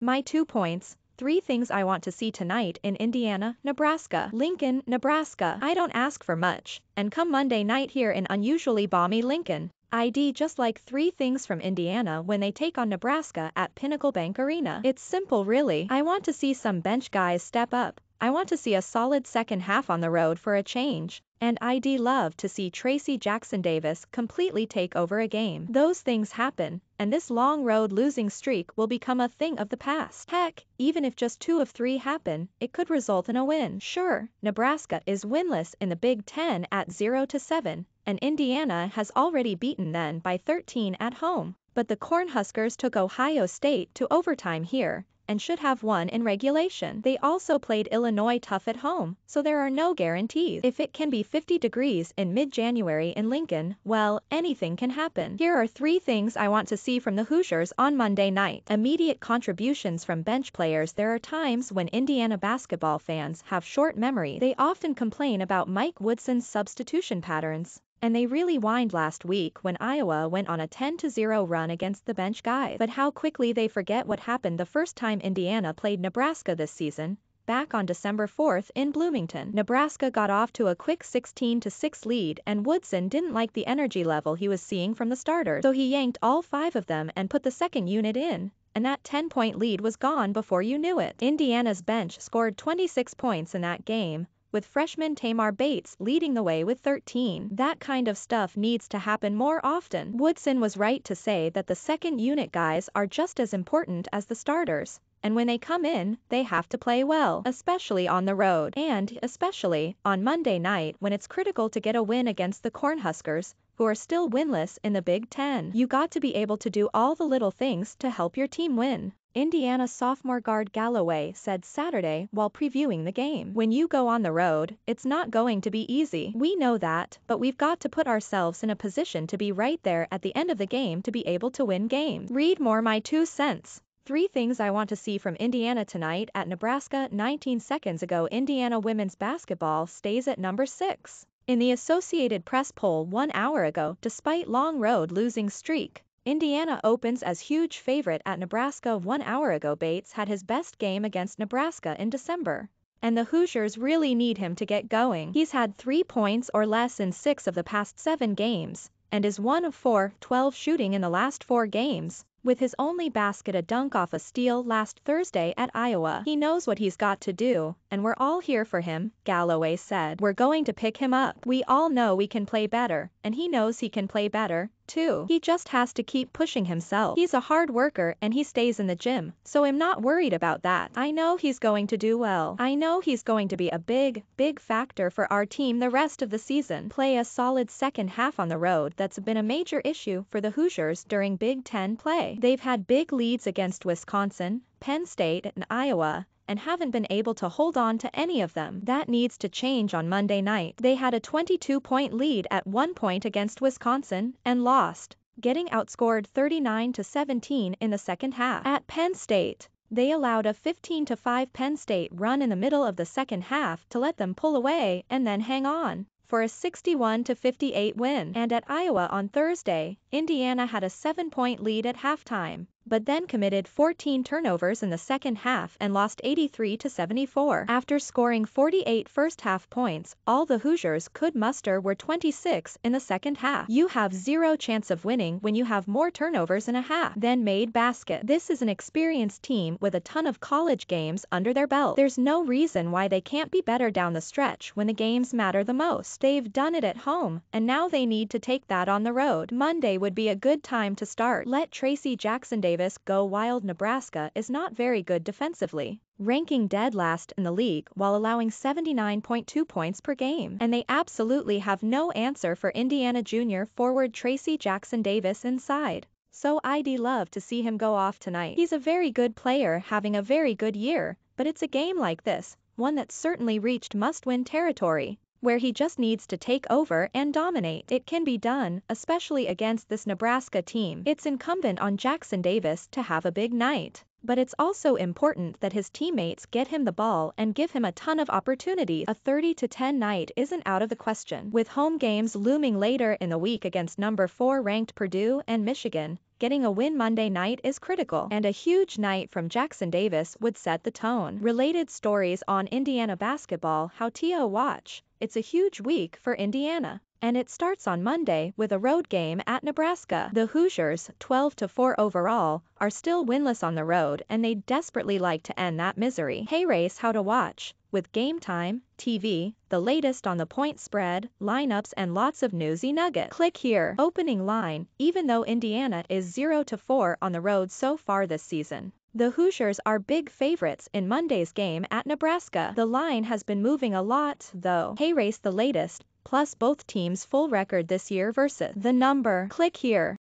My 2 points. 3 things I want to see tonight in Indiana, Nebraska. Lincoln, Nebraska. I don't ask for much. And come Monday night here in unusually balmy Lincoln, ID just like 3 things from Indiana when they take on Nebraska at Pinnacle Bank Arena. It's simple really. I want to see some bench guys step up. I want to see a solid second half on the road for a change. And I'd love to see Trayce Jackson-Davis completely take over a game. Those things happen, and this long road losing streak will become a thing of the past. Heck, even if just 2 of 3 happen, it could result in a win. Sure, Nebraska is winless in the Big Ten at 0-7, and Indiana has already beaten them by 13 at home. But the Cornhuskers took Ohio State to overtime here, and should have won in regulation. They also played Illinois tough at home, so there are no guarantees. If it can be 50 degrees in mid-January in Lincoln, well, anything can happen. Here are 3 things I want to see from the Hoosiers on Monday night. Immediate contributions from bench players. There are times when Indiana basketball fans have short memory. They often complain about Mike Woodson's substitution patterns. And they really whined last week when Iowa went on a 10-0 run against the bench guys. But how quickly they forget what happened the first time Indiana played Nebraska this season, back on December 4th in Bloomington. Nebraska got off to a quick 16-6 lead and Woodson didn't like the energy level he was seeing from the starters, so he yanked all 5 of them and put the second unit in. And that 10-point lead was gone before you knew it. Indiana's bench scored 26 points in that game, with freshman Tamar Bates leading the way with 13. That kind of stuff needs to happen more often. Woodson was right to say that the second unit guys are just as important as the starters. And when they come in, they have to play well, especially on the road. And especially on Monday night when it's critical to get a win against the Cornhuskers, who are still winless in the Big Ten. You got to be able to do all the little things to help your team win. Indiana sophomore guard Galloway said Saturday while previewing the game. When you go on the road, it's not going to be easy. We know that, but we've got to put ourselves in a position to be right there at the end of the game to be able to win games. Read more. My 2 cents. 3 things I want to see from Indiana tonight at Nebraska. 19 seconds ago, Indiana women's basketball stays at number 6 in the Associated Press poll 1 hour ago, despite long road losing streak. Indiana opens as huge favorite at Nebraska 1 hour ago. Bates had his best game against Nebraska in December, and the Hoosiers really need him to get going. He's had 3 points or less in 6 of the past 7 games, and is 1 of 4-12 shooting in the last 4 games, with his only basket a dunk off a steal last Thursday at Iowa. He knows what he's got to do, and we're all here for him, Galloway said. We're going to pick him up. We all know we can play better, and he knows he can play better, too. He just has to keep pushing himself. He's a hard worker and he stays in the gym, so I'm not worried about that. I know he's going to do well. I know he's going to be a big factor for our team the rest of the season. Play a solid second half on the road. That's been a major issue for the Hoosiers during Big Ten play. They've had big leads against Wisconsin, Penn State, and Iowa, and haven't been able to hold on to any of them. That needs to change on Monday night. They had a 22-point lead at one point against Wisconsin and lost, getting outscored 39-17 in the second half. At Penn State, they allowed a 15-5 Penn State run in the middle of the second half to let them pull away and then hang on for a 61-58 win. And at Iowa on Thursday, Indiana had a 7-point lead at halftime, but then committed 14 turnovers in the second half and lost 83-74. After scoring 48 first-half points, all the Hoosiers could muster were 26 in the second half. You have zero chance of winning when you have more turnovers in a half than made basket. This is an experienced team with a ton of college games under their belt. There's no reason why they can't be better down the stretch when the games matter the most. They've done it at home, and now they need to take that on the road. Monday would be a good time to start. Let Trayce Jackson-Davis go wild. Nebraska is not very good defensively, ranking dead last in the league while allowing 79.2 points per game. And they absolutely have no answer for Indiana junior forward Trayce Jackson-Davis inside. So I'd love to see him go off tonight. He's a very good player having a very good year, but it's a game like this, one that certainly reached must-win territory, where he just needs to take over and dominate. It can be done, especially against this Nebraska team. It's incumbent on Jackson-Davis to have a big night. but it's also important that his teammates get him the ball and give him a ton of opportunities. A 30-10 night isn't out of the question. With home games looming later in the week against number 4 ranked Purdue and Michigan, getting a win Monday night is critical, and a huge night from Jackson-Davis would set the tone. Related stories on Indiana basketball. How to watch. It's a huge week for Indiana, and it starts on Monday with a road game at Nebraska. The Hoosiers, 12-4 overall, are still winless on the road, and they'd desperately like to end that misery. Hey race, how to watch. With Game Time TV, the latest on the point spread, lineups and lots of newsy nuggets. Click here. Opening line. Even though Indiana is 0-4 on the road so far this season, the Hoosiers are big favorites in Monday's game at Nebraska. The line has been moving a lot, though. Hey race, the latest, plus both teams' full record this year versus the number. Click here.